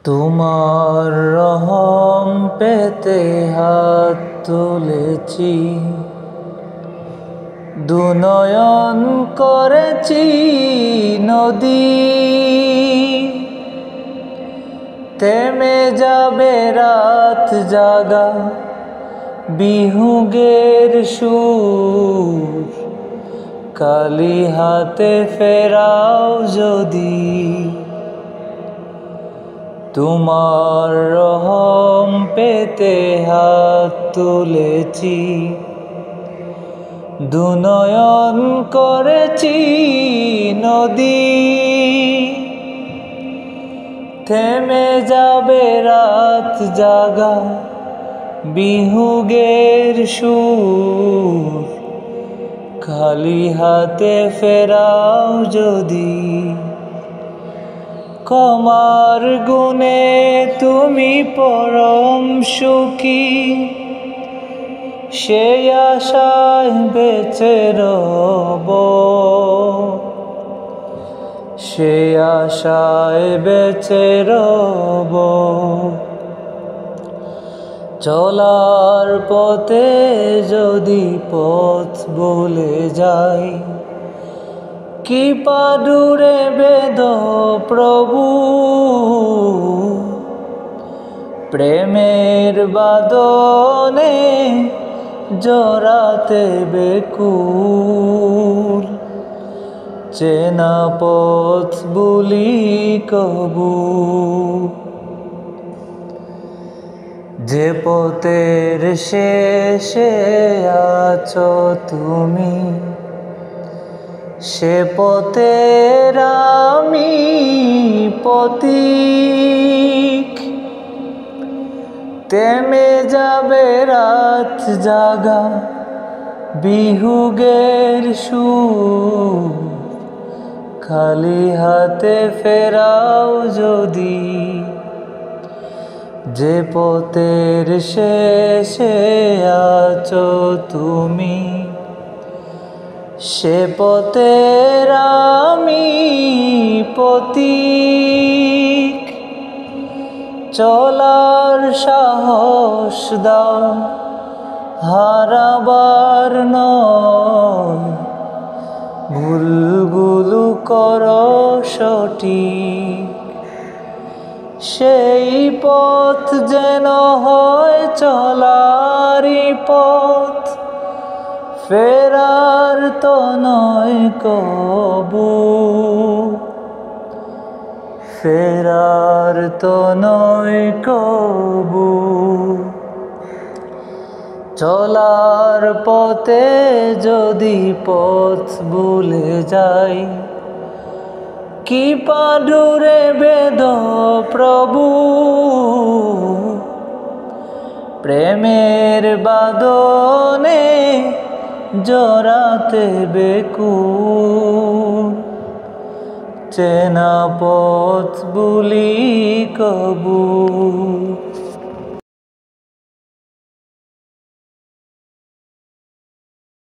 তোমার রহম পেতে হাত তুলেছি, দুনয়ন করেছি নদী। থেমে যাবে রাত জাগা বিহুগের সুর, কালি হাতে ফেরাও যদি। তোমার রহম পেতে হাত তুলেছি, দুনয়ন করেছি নদী। থেমে যাবে রাত জাগা বিহুগের সুর, খালি হাতে ফেরাও যদি। ক্ষমার গুণে তুমি পরম সুখী, সেই আশায় বেঁচে রব, সেই আশায় বেঁচে রব। চলার পথে যদি পথ ভুলে যাই, কি পাদুরে বেদ প্রভু। প্রেমের বাদনে জড়াতে বেকুল, চেনা পথ ভুলি কবু। যে পথের শেষে আছো তুমি, সে পথের আমি পথিক। থেমে যাবে রাত জাগা বিহুগের সুর, খালি হাতে ফেরাও যদি। যে পথের শেষে আছো তুমি, সে পথের আমি পথিক। চলার সাহস দাও, হারাবার নয়, ভুলগুলো করো সঠিক। সেই পথ যেন হয় চলারই পথ, ফেরার তো নয় কবু, ফেরার তো নয় কবু। চলার পথে যদি পথ ভুলে যাই, কি পাদুরে বেদ প্রভু। প্রেমের বাদনে জড়াতে বেকুল, চেনা পথ ভুলি কবু।